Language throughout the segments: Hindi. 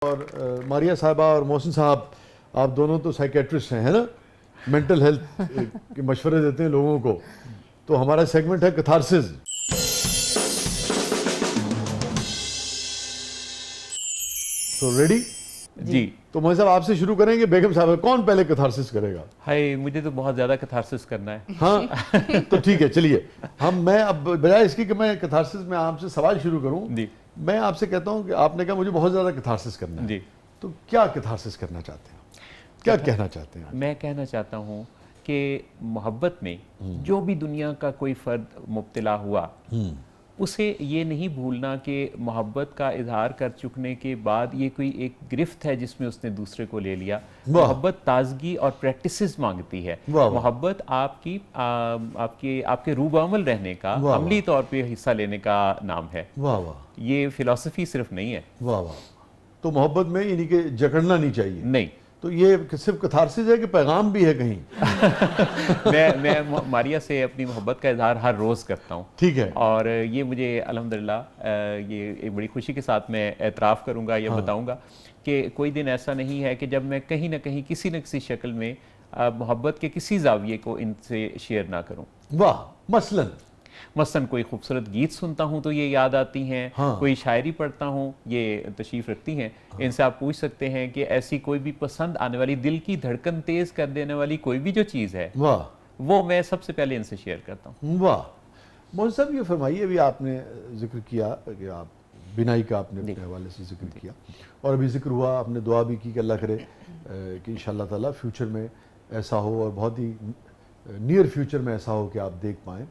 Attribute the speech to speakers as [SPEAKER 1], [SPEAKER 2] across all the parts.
[SPEAKER 1] और मारिया साहबा और मोहसिन साहब, आप दोनों तो साइकेट्रिस्ट हैं, है ना? मेंटल हेल्थ के मशवरे देते हैं लोगों को। तो हमारा सेगमेंट है कैथारसिस। तो रेडी
[SPEAKER 2] जी।
[SPEAKER 1] तो मोहसिन साहब आपसे शुरू करेंगे। बेगम साहब, कौन पहले कैथारसिस करेगा?
[SPEAKER 2] हाय, मुझे तो बहुत ज़्यादा कैथारसिस करना है।
[SPEAKER 1] हाँ तो ठीक है, चलिए मैं अब बजाय इसकी कि मैं कैथारसिस में आपसे सवाल शुरू करूं,
[SPEAKER 2] जी
[SPEAKER 1] मैं आपसे कहता हूं कि आपने कहा मुझे बहुत ज़्यादा कैथारसिस करना है,
[SPEAKER 2] जी।
[SPEAKER 1] तो क्या कैथारसिस करना चाहते हैं? क्या कहना चाहते हैं?
[SPEAKER 2] मैं कहना चाहता हूँ कि मोहब्बत में जो भी दुनिया का कोई फ़र्द मुब्तला हुआ, उसे ये नहीं भूलना कि मोहब्बत का इजहार कर चुकने के बाद ये कोई एक गिरफ्त है जिसमें उसने दूसरे को ले लिया।
[SPEAKER 1] वाह।
[SPEAKER 2] मोहब्बत ताजगी और प्रैक्टिसेस मांगती है।
[SPEAKER 1] वाह वाह।
[SPEAKER 2] मोहब्बत आपके आपके रूबअमल रहने का,
[SPEAKER 1] वाह वाह।
[SPEAKER 2] अमली तौर पे हिस्सा लेने का नाम है।
[SPEAKER 1] वाह वाह।
[SPEAKER 2] ये फ़िलासफ़ी सिर्फ नहीं है।
[SPEAKER 1] वाह वाह। तो मोहब्बत में यानी कि जकड़ना नहीं चाहिए।
[SPEAKER 2] नहीं।
[SPEAKER 1] तो ये सिर्फ कैथारसिस है कि पैगाम भी है कहीं?
[SPEAKER 2] मैं मारिया से अपनी मोहब्बत का इजहार हर रोज़ करता हूँ।
[SPEAKER 1] ठीक है।
[SPEAKER 2] और ये मुझे अल्हम्दुलिल्लाह ये एक बड़ी खुशी के साथ मैं एतराफ़ करूँगा या बताऊँगा कि कोई दिन ऐसा नहीं है कि जब मैं कहीं ना कहीं किसी न किसी शक्ल में मोहब्बत के किसी जाविये को इनसे शेयर ना करूँ।
[SPEAKER 1] वाह। मसलन
[SPEAKER 2] कोई खूबसूरत गीत सुनता हूँ तो ये याद आती हैं।
[SPEAKER 1] हाँ।
[SPEAKER 2] कोई शायरी पढ़ता हूँ, ये तशरीफ़ रखती हैं। इनसे आप पूछ सकते हैं कि ऐसी कोई भी पसंद आने वाली, दिल की धड़कन तेज़ कर देने वाली कोई भी जो चीज़ है,
[SPEAKER 1] वाह
[SPEAKER 2] वो मैं सबसे पहले इनसे शेयर करता हूँ।
[SPEAKER 1] वाह। मोहन साहब, ये फरमाइए, अभी आपने जिक्र किया कि आप बिनाई का आपने अपने हवाले से जिक्र किया, और अभी जिक्र हुआ, आपने दुआ भी की कि अल्लाह करे कि इंशाअल्लाह ताला फ्यूचर में ऐसा हो, और बहुत ही नियर फ्यूचर में ऐसा हो कि आप देख पाएँ।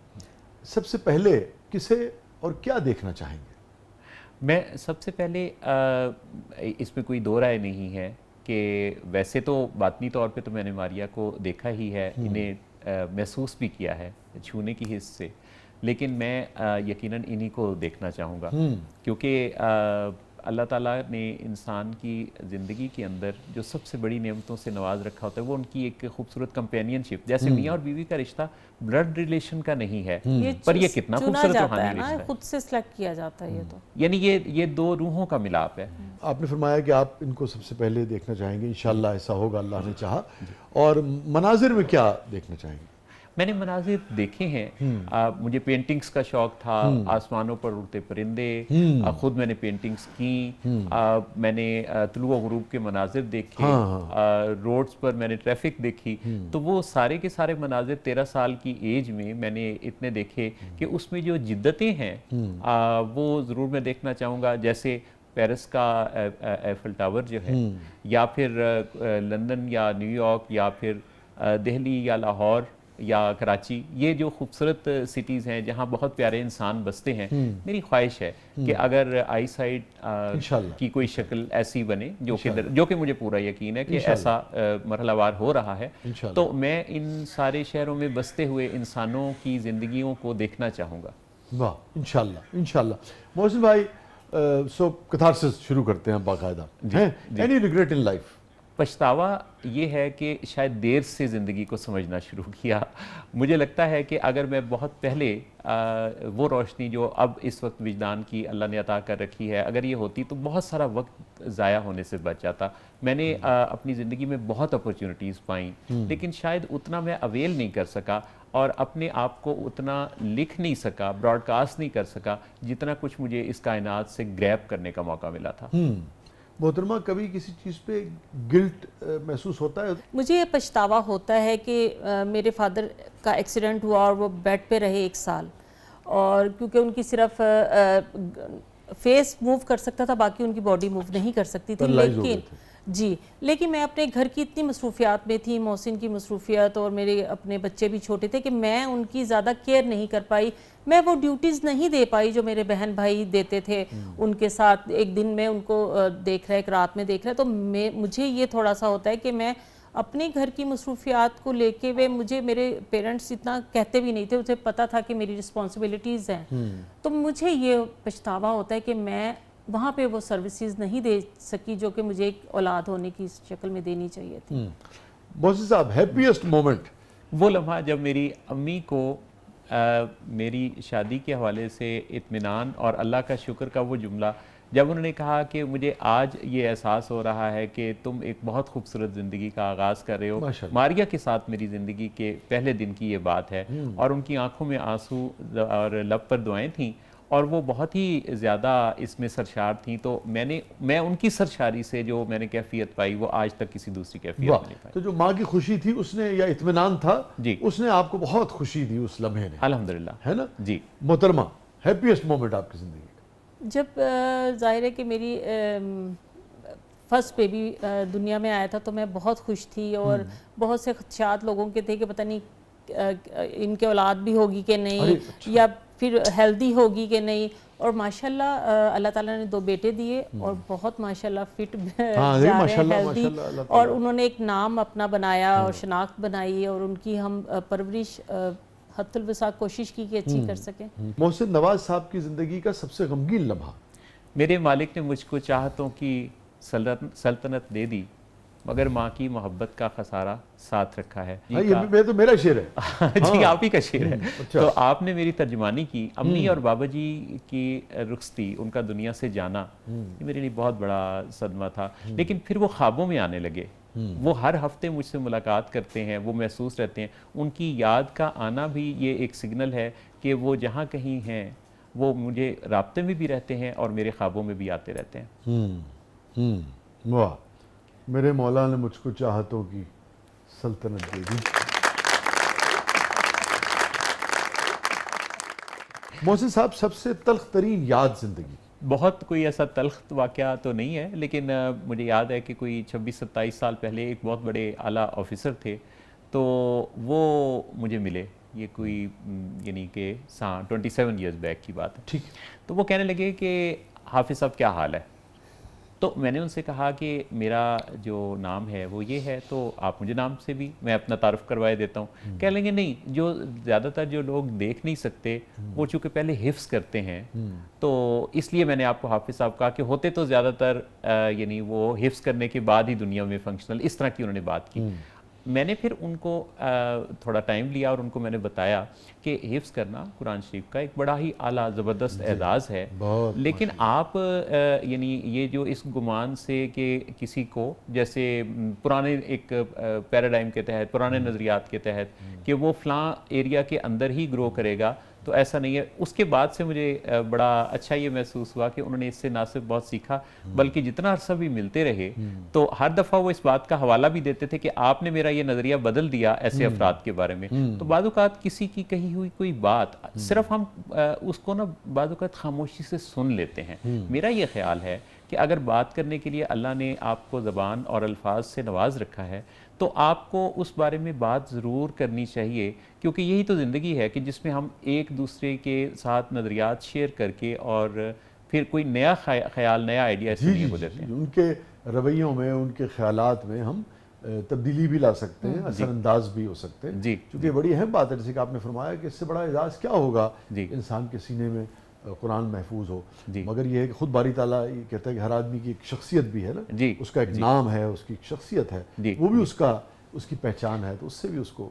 [SPEAKER 1] सबसे पहले किसे और क्या देखना चाहेंगे?
[SPEAKER 2] मैं सबसे पहले इसमें कोई दो राय नहीं है कि वैसे तो बातनी तौर पे तो मैंने मारिया को देखा ही है, इन्हें महसूस भी किया है छूने की हिस्स से, लेकिन मैं यकीनन इन्हीं को देखना चाहूँगा, क्योंकि अल्लाह ताला ने इंसान की ज़िंदगी के अंदर जो सबसे बड़ी नेमतों से नवाज रखा होता है वो उनकी एक खूबसूरत कंपेनियनशिप। जैसे मियाँ और बीवी का रिश्ता ब्लड रिलेशन का नहीं है, पर ये कितना खूबसूरत रूहानी रिश्ता है,
[SPEAKER 3] खुद से सिलेक्ट किया जाता है। ये तो
[SPEAKER 2] यानी ये दो रूहों का मिलाप है।
[SPEAKER 1] आपने फरमाया कि आप इनको सबसे पहले देखना चाहेंगे, इंशाअल्लाह ऐसा होगा, अल्लाह ने चाहा। और मनाजिर में क्या देखना चाहेंगे?
[SPEAKER 2] मैंने मनाजिर देखे हैं। मुझे पेंटिंग्स का शौक था, आसमानों पर उड़ते परिंदे, खुद मैंने पेंटिंग्स की। मैंने तुलुओ गुरूब के मनाजिर देखे। रोड्स पर मैंने ट्रैफिक देखी। तो वो सारे के सारे मनाजिर 13 साल की एज में मैंने इतने देखे कि उसमें जो जिद्दतें हैं वो ज़रूर मैं देखना चाहूँगा। जैसे पेरिस का एफिल टावर जो है, या फिर लंदन या न्यूयॉर्क, या फिर दिल्ली या लाहौर या कराची, ये जो खूबसूरत सिटीज़ हैं जहाँ बहुत प्यारे इंसान बसते हैं। मेरी ख्वाहिश है कि अगर आई साइड की कोई शक्ल ऐसी बने, जो कि मुझे पूरा यकीन है कि ऐसा मरहलावार हो रहा है, तो मैं इन सारे शहरों में बसते हुए इंसानों की ज़िंदगियों को देखना चाहूँगा।
[SPEAKER 1] वाह, इंशाल्लाह इंशाल्लाह। मोहसिन भाई, सो कैथारसिस शुरू करते हैं बाकायदा। Any regret in life?
[SPEAKER 2] पछतावा ये है कि शायद देर से ज़िंदगी को समझना शुरू किया। मुझे लगता है कि अगर मैं बहुत पहले वो रोशनी जो अब इस वक्त विजदान की अल्लाह ने अता कर रखी है, अगर ये होती तो बहुत सारा वक्त ज़ाया होने से बच जाता। मैंने अपनी ज़िंदगी में बहुत अपॉर्चुनिटीज़ पाई, लेकिन शायद उतना मैं अवेल नहीं कर सका और अपने आप को उतना लिख नहीं सका, ब्रॉडकास्ट नहीं कर सका, जितना कुछ मुझे इस कायनात से ग्रैब करने का मौका मिला था।
[SPEAKER 1] मोहतरमा, कभी किसी चीज़ पे गिल्ट महसूस होता है?
[SPEAKER 3] मुझे ये पछतावा होता है कि मेरे फादर का एक्सीडेंट हुआ और वो बेड पे रहे 1 साल, और क्योंकि उनकी सिर्फ फेस मूव कर सकता था, बाकी उनकी बॉडी मूव नहीं कर सकती थी। लेकिन मैं अपने घर की इतनी मसरूफियात में थी, मोहसिन की मसरूफियात, और मेरे अपने बच्चे भी छोटे थे, कि मैं उनकी ज़्यादा केयर नहीं कर पाई। मैं वो ड्यूटीज़ नहीं दे पाई जो मेरे बहन भाई देते थे उनके साथ। एक दिन में उनको देख रहा है, एक रात में देख रहा है, तो मुझे ये थोड़ा सा होता है कि मैं अपने घर की मसरूफियात को लेके, वे मुझे, मेरे पेरेंट्स इतना कहते भी नहीं थे, उसे पता था कि मेरी रिस्पॉन्सिबिलिटीज़ हैं। तो मुझे ये पछतावा होता है कि मैं वहाँ पे वो सर्विसेज नहीं दे सकी जो कि मुझे एक औलाद होने की शक्ल में देनी चाहिए थी।
[SPEAKER 1] मोहसिन साहब, हैप्पीएस्ट मोमेंट?
[SPEAKER 2] वो लम्हा जब मेरी अम्मी को मेरी शादी के हवाले से इत्मीनान और अल्लाह का शुक्र का वो जुमला जब उन्होंने कहा कि मुझे आज ये एहसास हो रहा है कि तुम एक बहुत खूबसूरत ज़िंदगी का आगाज़ कर रहे हो,
[SPEAKER 1] माशाल्लाह।
[SPEAKER 2] मारिया के साथ मेरी ज़िंदगी के पहले दिन की ये बात है, और उनकी आंखों में आंसू और लब पर दुआएं थीं, और वो बहुत ही ज़्यादा इसमें सरशार थी। तो मैं उनकी सरशारी से जो मैंने कैफियत पाई वो आज तक किसी दूसरी कैफियत में नहीं
[SPEAKER 1] वाह,
[SPEAKER 2] पाई।
[SPEAKER 1] तो जो माँ की खुशी थी उसने, या इत्मीनान था
[SPEAKER 2] जी।
[SPEAKER 1] उसने आपको बहुत खुशी दी उस लम्हे ने,
[SPEAKER 2] अल्हम्दुलिल्लाह।
[SPEAKER 1] है ना
[SPEAKER 2] जी।
[SPEAKER 1] मोहतरमा? हैप्पीएस्ट मोमेंट आपकी ज़िंदगी का?
[SPEAKER 3] जब जाहिर है कि मेरी फर्स्ट बेबी दुनिया में आया था तो मैं बहुत खुश थी, और बहुत से खदशात लोगों के थे कि पता नहीं इनके औलाद भी होगी कि नहीं,
[SPEAKER 1] अरे, अच्छा।
[SPEAKER 3] या फिर हेल्दी होगी कि नहीं। और माशाल्लाह अल्लाह ताला ने 2 बेटे दिए, और बहुत माशाल्लाह फिट जा
[SPEAKER 1] हाँ,
[SPEAKER 3] रहे हैं,
[SPEAKER 1] माशाल्लाह,
[SPEAKER 3] हेल्दी।
[SPEAKER 1] माशाल्लाह, अल्लाह ताला।
[SPEAKER 3] और उन्होंने एक नाम अपना बनाया और शनाख्त बनाई, और उनकी हम परवरिश हत्तुल वसा कोशिश की कि अच्छी कर सकें।
[SPEAKER 1] मोहसिन नवाज साहब की ज़िंदगी का सबसे गमगीन लम्हा?
[SPEAKER 2] मेरे मालिक ने मुझको चाहतों की सल्तनत दे दी, मगर माँ की मोहब्बत का खसारा साथ रखा है।
[SPEAKER 1] हाँ, ये तो मेरा शेर है।
[SPEAKER 2] जी, आप ही का शेर है।
[SPEAKER 1] अच्छा।
[SPEAKER 2] तो आपने मेरी तर्जुमानी की। अम्मी और बाबा जी की रुखसती, उनका दुनिया से जाना, ये मेरे लिए बहुत बड़ा सदमा था। लेकिन फिर वो ख्वाबों में आने लगे, वो हर हफ्ते मुझसे मुलाकात करते हैं, वो महसूस रहते हैं। उनकी याद का आना भी ये एक सिग्नल है कि वो जहाँ कहीं हैं वो मुझे राब्ते में भी रहते हैं और मेरे ख्वाबों में भी आते रहते हैं।
[SPEAKER 1] वाह, मेरे मौला ने मुझको चाहतों की सल्तनत दे दी। मोहसिन साहब, सबसे तल्ख तरीन याद ज़िंदगी?
[SPEAKER 2] बहुत कोई ऐसा तल्ख वाक़या तो नहीं है, लेकिन मुझे याद है कि कोई 26-27 साल पहले एक बहुत बड़े आला ऑफिसर थे, तो वो मुझे मिले। ये कोई यानी कि 27 ईयर्स बैक की बात है।
[SPEAKER 1] ठीक।
[SPEAKER 2] तो वो कहने लगे कि हाफिज़ साहब क्या हाल है? तो मैंने उनसे कहा कि मेरा जो नाम है वो ये है, तो आप मुझे नाम से भी मैं अपना तारुफ करवाए देता हूँ। कह लेंगे नहीं, जो ज़्यादातर जो लोग देख नहीं सकते वो चूँकि पहले हिफ्स करते हैं, तो इसलिए मैंने आपको हाफिज़ साहब कहा कि होते तो ज़्यादातर यानी वो हिफ्स करने के बाद ही दुनिया में फंक्शनल, इस तरह की उन्होंने बात की। मैंने फिर उनको थोड़ा टाइम लिया और उनको मैंने बताया कि हिफ्स करना कुरान शरीफ का एक बड़ा ही आला ज़बरदस्त एजाज़ है, लेकिन आप यानी ये जो इस गुमान से कि किसी को जैसे पुराने एक पैराडाइम के तहत, पुराने नज़रियात के तहत कि वो फ़लाँ एरिया के अंदर ही ग्रो करेगा, तो ऐसा नहीं है। उसके बाद से मुझे बड़ा अच्छा ये महसूस हुआ कि उन्होंने इससे ना सिर्फ बहुत सीखा, बल्कि जितना अरसा भी मिलते रहे तो हर दफ़ा वो इस बात का हवाला भी देते थे कि आपने मेरा ये नज़रिया बदल दिया ऐसे अफराद के बारे में। तो बाज़-औक़ात किसी की कही हुई कोई बात सिर्फ हम उसको ना बाज़-औक़ात खामोशी से सुन लेते हैं। मेरा ये ख्याल है कि अगर बात करने के लिए अल्लाह ने आपको ज़बान और अल्फाज से नवाज रखा है तो आपको उस बारे में बात ज़रूर करनी चाहिए, क्योंकि यही तो ज़िंदगी है कि जिसमें हम एक दूसरे के साथ नज़रियात शेयर करके और फिर कोई नया ख्याल, नया आइडिया इस दुनिया को देते हैं।
[SPEAKER 1] उनके रवैयों में, उनके ख्यालात में हम तब्दीली भी ला सकते हैं, असरअंदाज भी हो सकते हैं।
[SPEAKER 2] जी,
[SPEAKER 1] क्योंकि बड़ी अहम बात है, जैसे कि आपने फरमाया कि इससे बड़ा एजाज़ क्या होगा इंसान के सीने में कुरान महफूज हो। मगर ये है कि खुद बारी ताला ये कहता है कि हर आदमी की एक शख्सियत भी है ना, उसका एक नाम है, उसकी एक शख्सियत है, वो भी उसकी पहचान है, तो उससे भी उसको